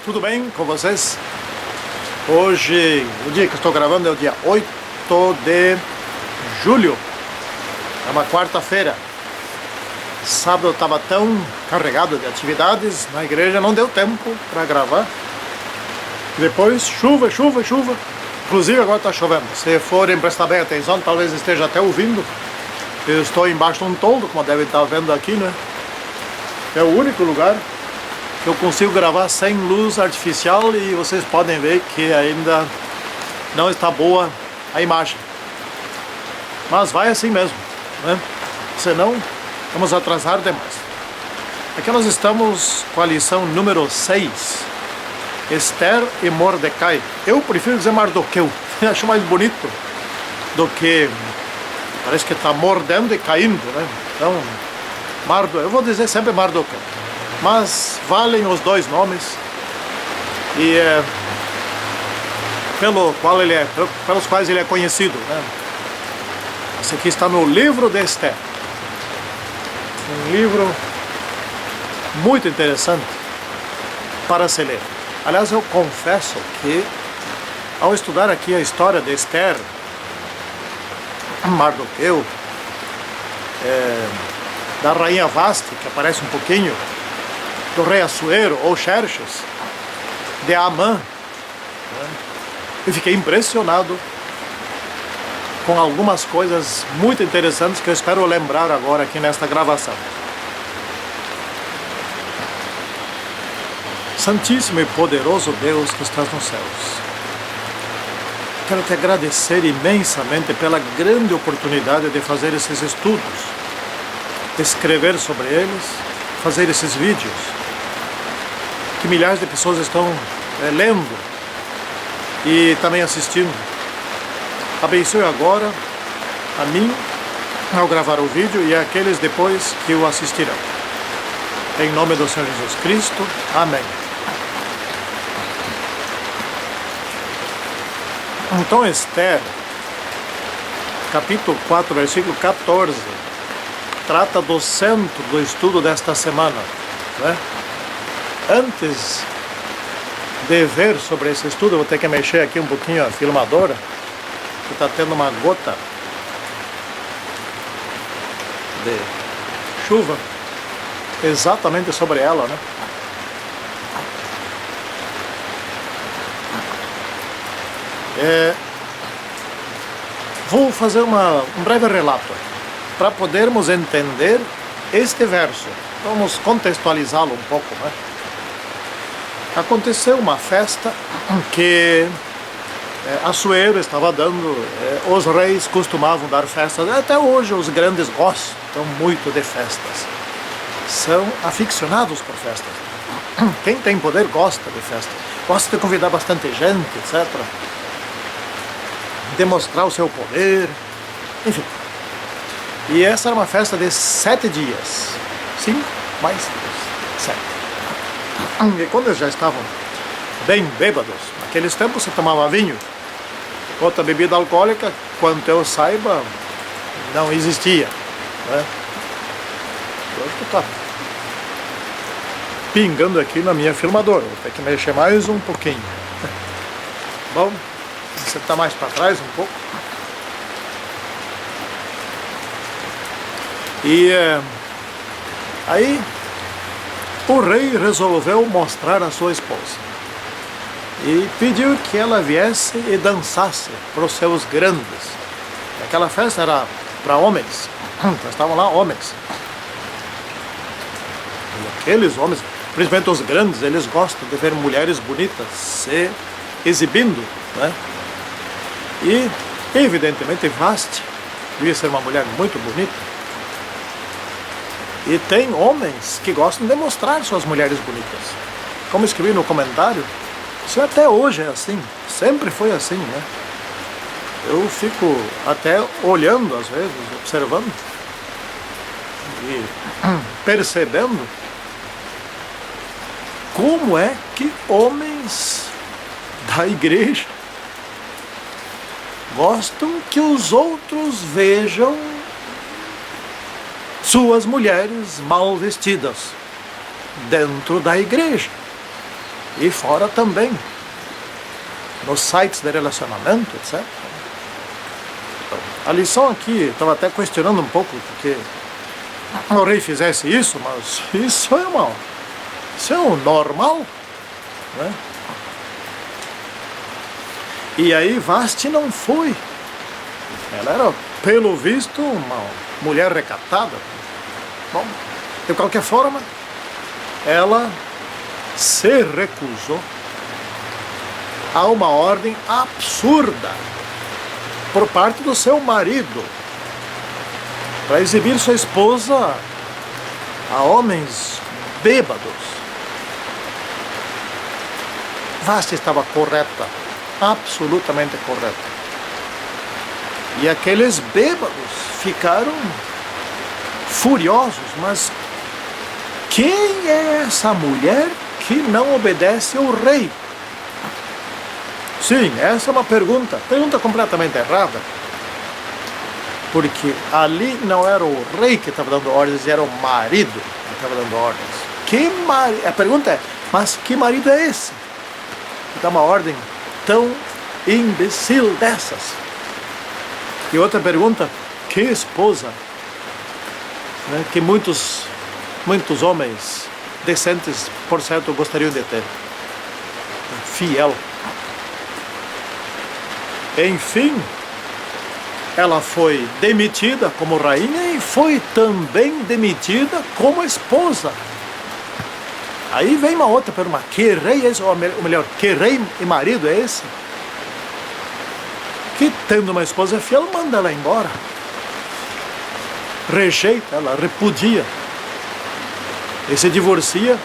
tudo bem com vocês? Hoje, o dia que estou gravando é o dia 8 de julho, é uma quarta-feira. Sábado eu estava tão carregado de atividades na igreja, não deu tempo para gravar. Depois, chuva. Inclusive agora está chovendo. Se forem prestar bem atenção, talvez esteja até ouvindo. Eu estou embaixo de um toldo, como devem estar vendo aqui, né? É o único lugar que eu consigo gravar sem luz artificial e vocês podem ver que ainda não está boa a imagem. Mas vai assim mesmo, né? Senão vamos atrasar demais. Aqui nós estamos com a lição número 6, Esther e Mordecai. Eu prefiro dizer Mardoqueu, acho mais bonito do que... parece que está mordendo e caindo, né? Então, eu vou dizer sempre Mardoqueu, mas valem os dois nomes e pelos quais ele é conhecido, né? Esse aqui está no livro de Esther, um livro muito interessante para se ler. Aliás, eu confesso que ao estudar aqui a história de Esther, Mardoqueu, da rainha Vasti, que aparece um pouquinho, do rei Assuero ou Xerxes, de Amã, né? Eu fiquei impressionado com algumas coisas muito interessantes que eu espero lembrar agora aqui nesta gravação. Santíssimo e poderoso Deus que estás nos céus, quero te agradecer imensamente pela grande oportunidade de fazer esses estudos, escrever sobre eles, fazer esses vídeos, que milhares de pessoas estão lendo e também assistindo. Abençoe agora a mim ao gravar o vídeo e aqueles depois que o assistirão. Em nome do Senhor Jesus Cristo. Amém. Então Esther, capítulo 4, versículo 14, trata do centro do estudo desta semana, né? Antes de ver sobre esse estudo, eu vou ter que mexer aqui um pouquinho a filmadora, que está tendo uma gota de chuva exatamente sobre ela, né? Vou fazer um breve relato para podermos entender este verso. Vamos contextualizá-lo um pouco, né? Aconteceu uma festa que Assuero estava dando. Os reis costumavam dar festas, até hoje os grandes gostam muito de festas, são aficionados por festas. Quem tem poder gosta de festa, gosta de convidar bastante gente, etc., demonstrar o seu poder, enfim. E essa era uma festa de 7 dias, 5 mais 7. E quando eles já estavam bem bêbados, naqueles tempos se tomava vinho, outra bebida alcoólica, quanto eu saiba, não existia, né? Hoje está pingando aqui na minha filmadora, vou ter que mexer mais um pouquinho. Bom, você está mais para trás um pouco. E aí o rei resolveu mostrar a sua esposa e pediu que ela viesse e dançasse para os seus grandes. Aquela festa era para homens, estavam lá homens. E aqueles homens, principalmente os grandes, eles gostam de ver mulheres bonitas se exibindo, né? E evidentemente Vasti devia ser uma mulher muito bonita. E tem homens que gostam de mostrar suas mulheres bonitas. Como escrevi no comentário, isso até hoje é assim, sempre foi assim, né? Eu fico até olhando às vezes, observando e percebendo como é que homens da igreja gostam que os outros vejam suas mulheres mal vestidas dentro da igreja. E fora também, nos sites de relacionamento, etc. Então, a lição aqui, estava até questionando um pouco, porque o rei fizesse isso, mas isso é o normal, né? E aí Vasti não foi. Ela era, pelo visto, uma mulher recatada. Bom, de qualquer forma, ela se recusou a uma ordem absurda por parte do seu marido para exibir sua esposa a homens bêbados. Vasti estava correta, absolutamente correta. E aqueles bêbados ficaram furiosos, mas quem é essa mulher que não obedece ao rei? Sim, essa é uma pergunta completamente errada, porque ali não era o rei que estava dando ordens, era o marido que estava dando ordens. A pergunta é, mas que marido é esse que dá uma ordem tão imbecil dessas? E outra pergunta, que esposa, né, que muitos homens decentes, por certo, gostariam de ter. Fiel. Enfim, ela foi demitida como rainha e foi também demitida como esposa. Aí vem uma outra pergunta, que rei é esse? Ou melhor, que rei e marido é esse? Que tendo uma esposa fiel, manda ela embora. Rejeita ela, repudia. E se divorcia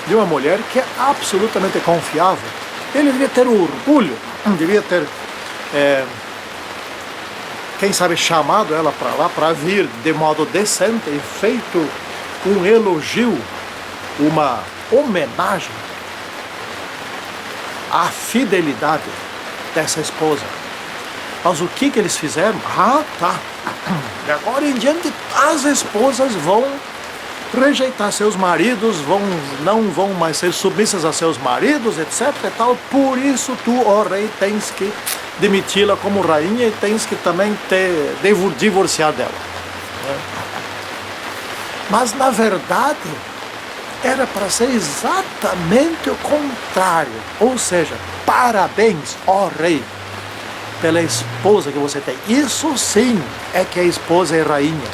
de uma mulher que é absolutamente confiável. Ele devia ter orgulho, devia ter, quem sabe, chamado ela para lá, para vir de modo decente e feito um elogio, uma homenagem à fidelidade dessa esposa. Mas o que eles fizeram? Ah, tá. De agora em diante, as esposas vão rejeitar seus maridos, não vão mais ser submissas a seus maridos, etc. e tal. Por isso tu, ó rei, tens que demiti-la como rainha e tens que também divorciar dela. Mas na verdade era para ser exatamente o contrário. Ou seja, parabéns, ó rei, pela esposa que você tem. Isso sim é que a esposa é rainha.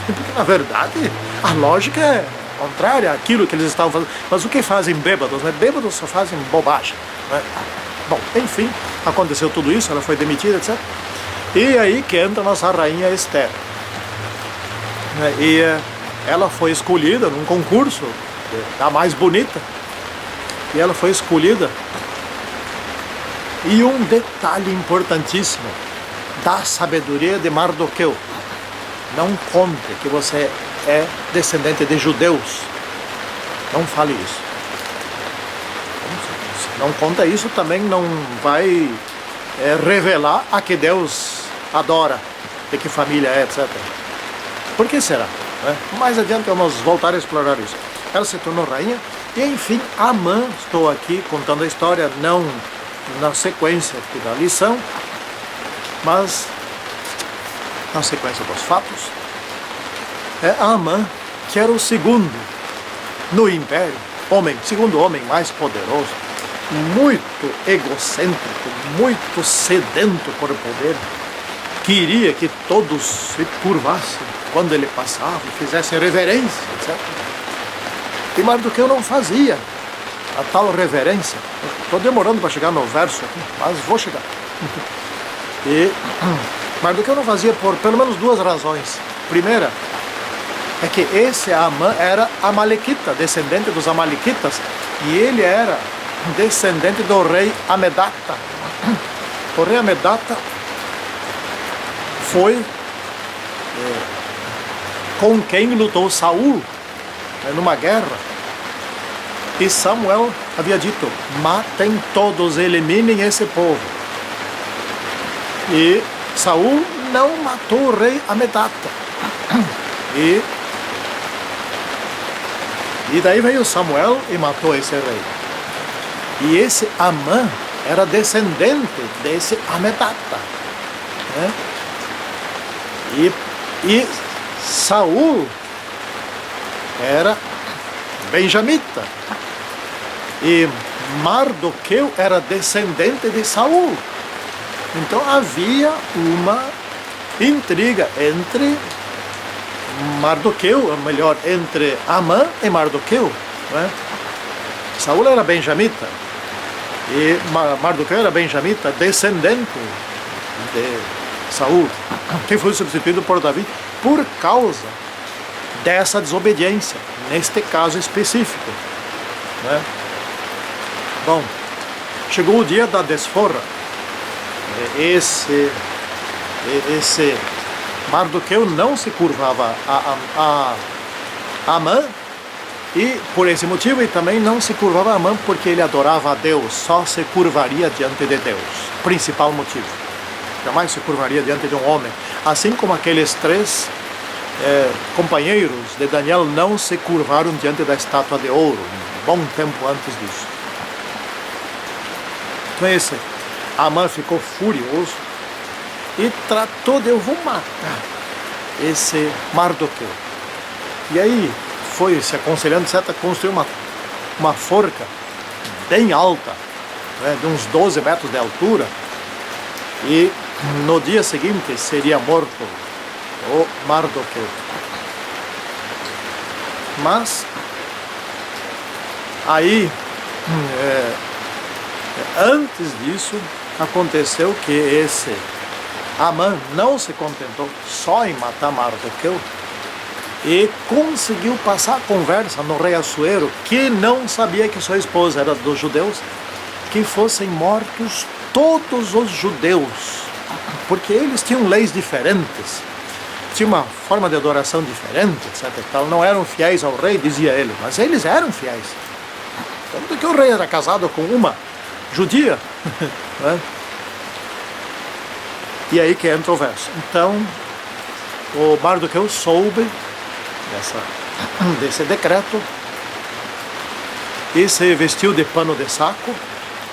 Porque na verdade a lógica é contrária àquilo que eles estavam fazendo. Mas o que fazem bêbados? Né? Bêbados só fazem bobagem. Né? Bom, enfim, aconteceu tudo isso, ela foi demitida, etc. E aí que entra a nossa rainha Esther. E ela foi escolhida num concurso da mais bonita. E ela foi escolhida. E um detalhe importantíssimo da sabedoria de Mardoqueu: não conte que você é descendente de judeus. Não fale isso. Não conta isso, também não vai revelar a que Deus adora, de que família é, etc. Por que será? Mais adiante vamos voltar a explorar isso. Ela se tornou rainha e, enfim, Amã, estou aqui contando a história, não na sequência aqui da lição, mas na sequência dos fatos. Amã, que era o segundo no império, segundo homem mais poderoso, muito egocêntrico, muito sedento por poder, queria que todos se curvassem quando ele passava, fizessem reverência, etc. E Mardoqueu não fazia a tal reverência. Estou demorando para chegar no verso aqui, mas vou chegar. E Mardoqueu não fazia por pelo menos duas razões. Primeira é que esse Amã era amalequita, descendente dos amalequitas, e ele era descendente do rei Amedata. O rei Amedata foi com quem lutou Saul numa guerra. E Samuel havia dito: matem todos, eliminem esse povo. E Saul não matou o rei Amedata. E daí veio Samuel e matou esse rei. E esse Amã era descendente desse Amedata, né? E Saul era benjamita. E Mardoqueu era descendente de Saul. Então havia uma intriga entre Mardoqueu, ou melhor, entre Amã e Mardoqueu, né? Saul era benjamita e Mardoqueu era benjamita, descendente de Saul, que foi substituído por Davi por causa dessa desobediência, neste caso específico, né? Bom, chegou o dia da desforra. Esse Mardoqueu não se curvava a Amã, e por esse motivo, e também não se curvava a Amã porque ele adorava a Deus, só se curvaria diante de Deus, principal motivo. Jamais se curvaria diante de um homem, assim como aqueles três companheiros de Daniel não se curvaram diante da estátua de ouro, um bom tempo antes disso. Então esse Amã ficou furioso e tratou de: eu vou matar esse Mardoqueu. E aí foi se aconselhando, certo, construir uma forca bem alta, né, de uns 12 metros de altura, e no dia seguinte seria morto o Mardoqueu. Mas aí antes disso aconteceu que esse Amã não se contentou só em matar Mardoqueu e conseguiu passar a conversa no rei Assuero, que não sabia que sua esposa era dos judeus, que fossem mortos todos os judeus, porque eles tinham leis diferentes, tinham uma forma de adoração diferente, etc. Então, não eram fiéis ao rei, dizia ele, mas eles eram fiéis. Tanto que o rei era casado com uma judia, né? E aí que entra o verso. Então, o Mardoqueu soube desse decreto e se vestiu de pano de saco,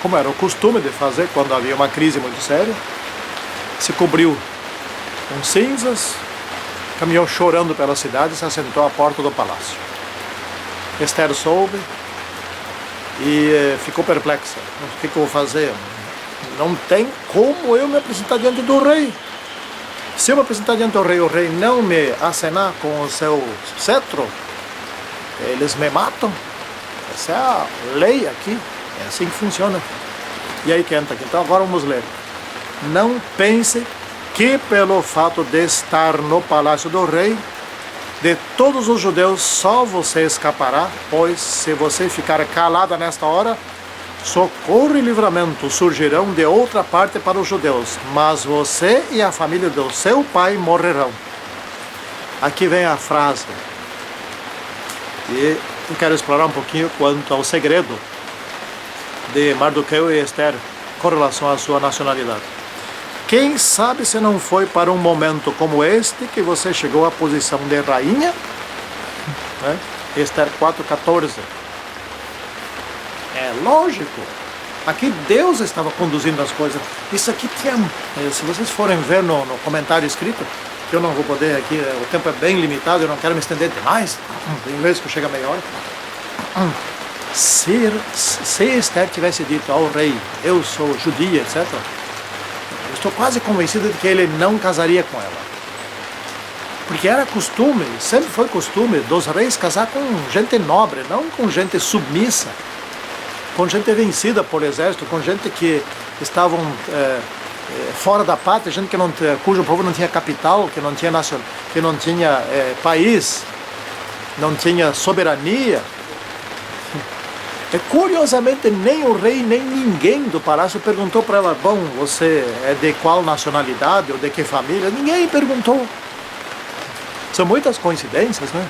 como era o costume de fazer quando havia uma crise muito séria. Se cobriu com cinzas, caminhou chorando pela cidade e se assentou à porta do palácio. Esther soube e ficou perplexa. O que eu vou fazer? Não tem como eu me apresentar diante do rei. Se eu me apresentar diante do rei, o rei não me acenar com o seu cetro, eles me matam. Essa é a lei aqui, é assim que funciona. E aí que entra aqui. Então agora vamos ler. Não pense que pelo fato de estar no palácio do rei, de todos os judeus só você escapará, pois se você ficar calada nesta hora, socorro e livramento surgirão de outra parte para os judeus, mas você e a família do seu pai morrerão. Aqui vem a frase, e eu quero explorar um pouquinho quanto ao segredo de Mardoqueu e Esther com relação à sua nacionalidade. Quem sabe se não foi para um momento como este que você chegou à posição de rainha, né? Esther 4,14. É lógico, aqui Deus estava conduzindo as coisas. Isso aqui tinha, se vocês forem ver no comentário escrito, que eu não vou poder aqui, o tempo é bem limitado, eu não quero me estender demais, tem vezes que chega meia hora. Se Esther tivesse dito ao rei, eu sou judia, etc., eu estou quase convencido de que ele não casaria com ela. Porque era costume, sempre foi costume dos reis casar com gente nobre, não com gente submissa, com gente vencida por exército, com gente que estavam fora da pátria, gente que não, cujo povo não tinha capital, que não tinha nacional, que não tinha país, não tinha soberania. E, curiosamente, nem o rei, nem ninguém do palácio perguntou para ela: bom, você é de qual nacionalidade ou de que família? Ninguém perguntou. São muitas coincidências, né?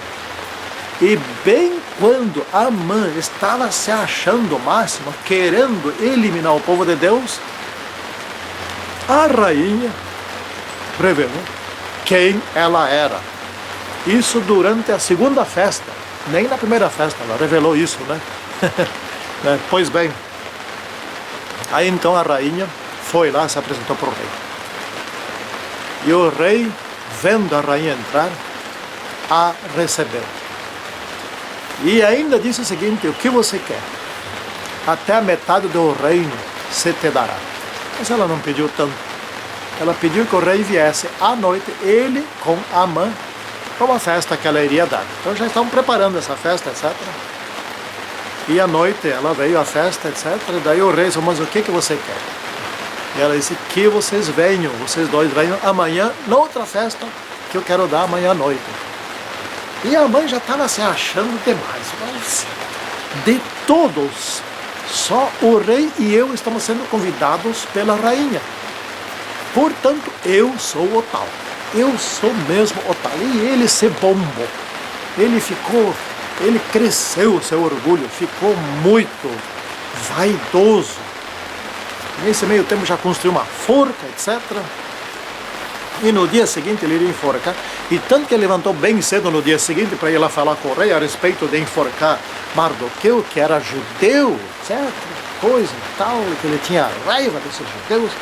E bem quando Amã estava se achando o máximo, querendo eliminar o povo de Deus, a rainha revelou quem ela era. Isso durante a segunda festa, nem na primeira festa ela revelou isso, né? Pois bem, Aí então a rainha foi lá, se apresentou para o rei. E o rei, vendo a rainha entrar, a recebeu. E ainda disse o seguinte: o que você quer? Até a metade do reino se te dará. Mas ela não pediu tanto. Ela pediu que o rei viesse à noite, ele com Amã, para uma festa que ela iria dar. Então já estavam preparando essa festa, etc. E à noite ela veio à festa, etc. E daí o rei disse: mas o que você quer? E ela disse: que vocês venham, vocês dois venham amanhã, na outra festa que eu quero dar amanhã à noite. E a mãe já estava se achando demais. Mas de todos, só o rei e eu estamos sendo convidados pela rainha. Portanto, eu sou o tal. Eu sou mesmo o tal. E ele se bombou. Ele cresceu o seu orgulho, ficou muito vaidoso. Nesse meio tempo já construiu uma forca, etc. E no dia seguinte ele iria enforcar. E tanto que ele levantou bem cedo no dia seguinte para ir lá falar com o rei a respeito de enforcar Mardoqueu, que era judeu, etc. Coisa e tal, que ele tinha raiva desses judeus.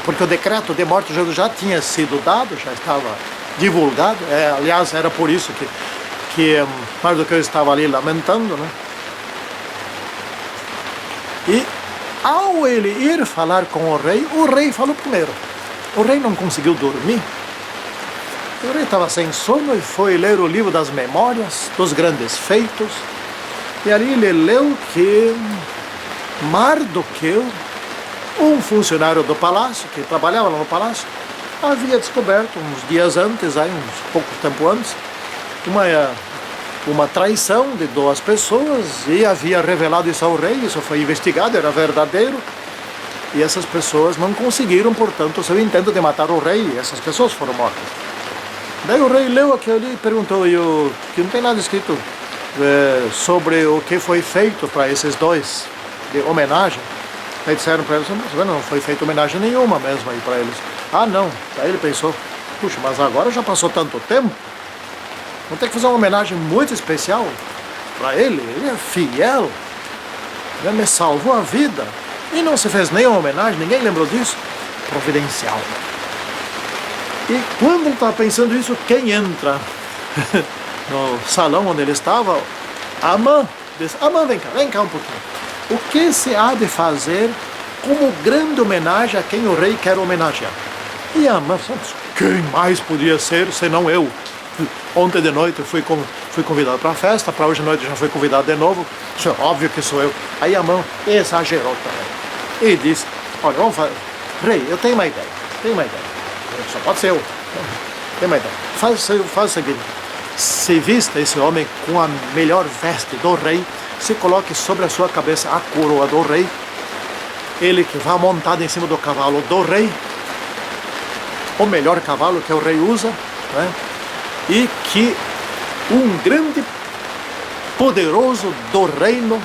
Porque o decreto de morte judeu já tinha sido dado, já estava divulgado. Aliás, era por isso que Mardoqueu estava ali lamentando, né? E ao ele ir falar com o rei falou primeiro. O rei não conseguiu dormir. O rei estava sem sono e foi ler o livro das memórias, dos grandes feitos. E ali ele leu que Mardoqueu, um funcionário do palácio, que trabalhava lá no palácio, havia descoberto uns dias antes, aí, uns pouco tempo antes, uma traição de duas pessoas e havia revelado isso ao rei. Isso foi investigado, era verdadeiro. E essas pessoas não conseguiram, portanto, o seu intento de matar o rei, e essas pessoas foram mortas. Daí o rei leu aquilo ali e perguntou, que não tem nada escrito sobre o que foi feito para esses dois, de homenagem. Aí disseram para eles: não foi feita homenagem nenhuma mesmo aí para eles. Ah, não. Daí ele pensou: puxa, mas agora já passou tanto tempo, vamos ter que fazer uma homenagem muito especial para ele. Ele é fiel, ele me salvou a vida. E não se fez nenhuma homenagem, ninguém lembrou disso. Providencial. E quando ele estava pensando isso, quem entra no salão onde ele estava? Amã. Disse: Amã, vem cá um pouquinho. O que se há de fazer como grande homenagem a quem o rei quer homenagear? E Amã: quem mais podia ser senão eu? Ontem de noite eu fui convidado para a festa, para hoje de noite já fui convidado de novo. Isso é óbvio que sou eu. Aí Amã exagerou também. E disse: olha, vamos fazer. Rei, eu tenho uma ideia. Só pode ser eu. Tem uma ideia. Faz o seguinte: se vista esse homem com a melhor veste do rei, se coloque sobre a sua cabeça a coroa do rei, ele que vá montado em cima do cavalo do rei, o melhor cavalo que o rei usa, né? E que um grande poderoso do reino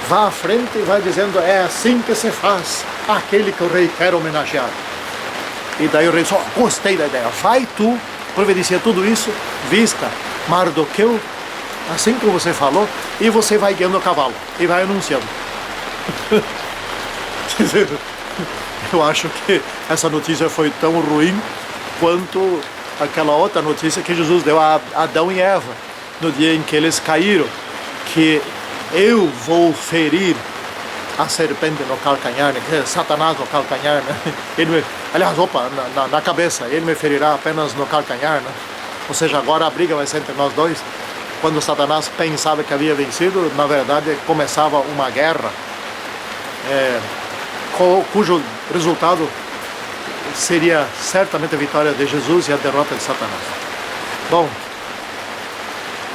vá à frente e vai dizendo: é assim que se faz aquele que o rei quer homenagear. E daí o rei disse: gostei da ideia, vai tu, providencia tudo isso, vista Mardoqueu, assim como você falou, e você vai guiando o cavalo, e vai anunciando. Eu acho que essa notícia foi tão ruim quanto aquela outra notícia que Jesus deu a Adão e Eva, no dia em que eles caíram, que eu vou ferir a serpente no calcanhar, né? Satanás no calcanhar, né? Na cabeça, ele me ferirá apenas no calcanhar, né? Ou seja, agora a briga vai ser entre nós dois. Quando Satanás pensava que havia vencido, na verdade começava uma guerra, cujo resultado seria certamente a vitória de Jesus e a derrota de Satanás. Bom,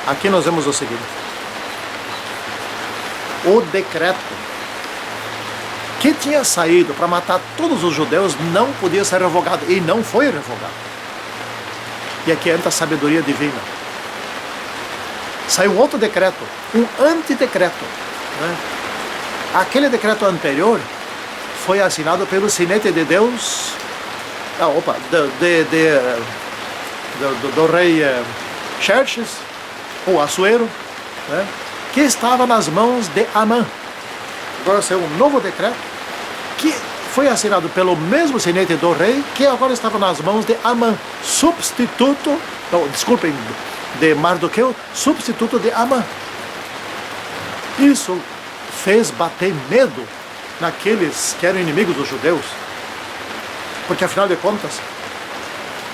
aqui nós vemos o seguinte: o decreto que tinha saído para matar todos os judeus não podia ser revogado, e não foi revogado. E aqui entra a sabedoria divina. Saiu outro decreto, um antidecreto, né? Aquele decreto anterior foi assinado pelo sinete de Deus, do rei Xerxes, ou Assuero, né? Que estava nas mãos de Amã. Agora saiu um novo decreto foi assinado pelo mesmo sinete do rei, que agora estava nas mãos de Amã, substituto, não, desculpem, de Mardoqueu, substituto de Amã. Isso fez bater medo naqueles que eram inimigos dos judeus, porque afinal de contas,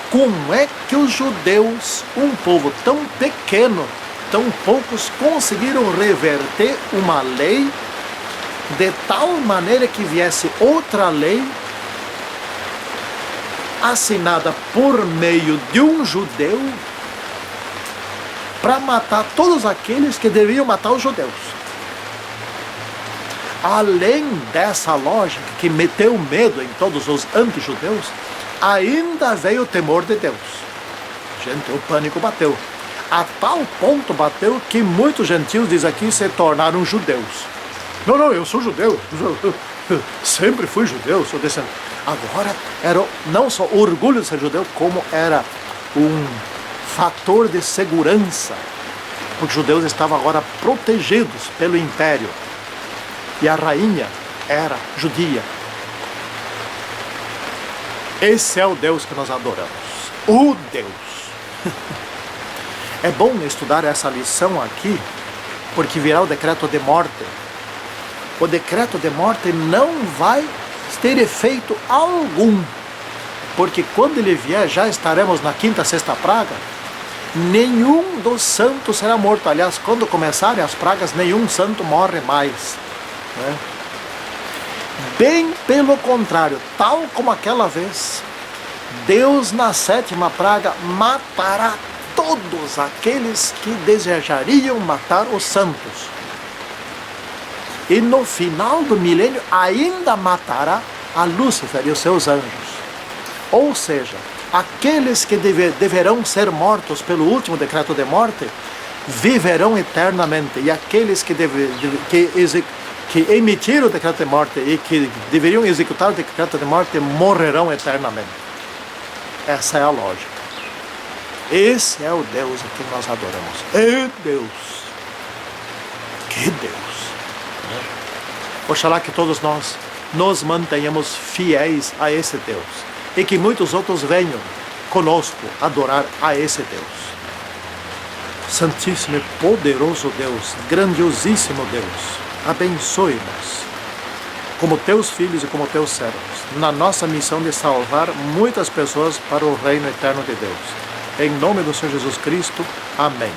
como é que os judeus, um povo tão pequeno, tão poucos, conseguiram reverter uma lei de tal maneira que viesse outra lei assinada por meio de um judeu para matar todos aqueles que deviam matar os judeus? Além dessa lógica que meteu medo em todos os anti-judeus, ainda veio o temor de Deus. Gente, o pânico bateu. A tal ponto bateu que muitos gentios, diz aqui, se tornaram judeus. Não, eu sou judeu. Sempre fui judeu, sou descendente. Agora, era não só o orgulho de ser judeu, como era um fator de segurança. Porque os judeus estavam agora protegidos pelo império. E a rainha era judia. Esse é o Deus que nós adoramos. O Deus. É bom estudar essa lição aqui, porque virá o decreto de morte. O decreto de morte não vai ter efeito algum, porque quando ele vier, já estaremos na quinta, sexta praga, nenhum dos santos será morto. Aliás, quando começarem as pragas, nenhum santo morre mais, né? Bem pelo contrário, tal como aquela vez, Deus na sétima praga matará todos aqueles que desejariam matar os santos. E no final do milênio ainda matará a Lúcifer e os seus anjos. Ou seja, aqueles que deverão ser mortos pelo último decreto de morte, viverão eternamente. E aqueles que emitiram o decreto de morte e que deveriam executar o decreto de morte, morrerão eternamente. Essa é a lógica. Esse é o Deus a quem nós adoramos. É Deus. Que Deus. Oxalá que todos nós nos mantenhamos fiéis a esse Deus. E que muitos outros venham conosco adorar a esse Deus. Santíssimo e poderoso Deus, grandiosíssimo Deus, abençoe-nos como teus filhos e como teus servos, na nossa missão de salvar muitas pessoas para o reino eterno de Deus. Em nome do Senhor Jesus Cristo, amém.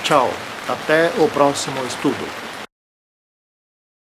Tchau, até o próximo estudo.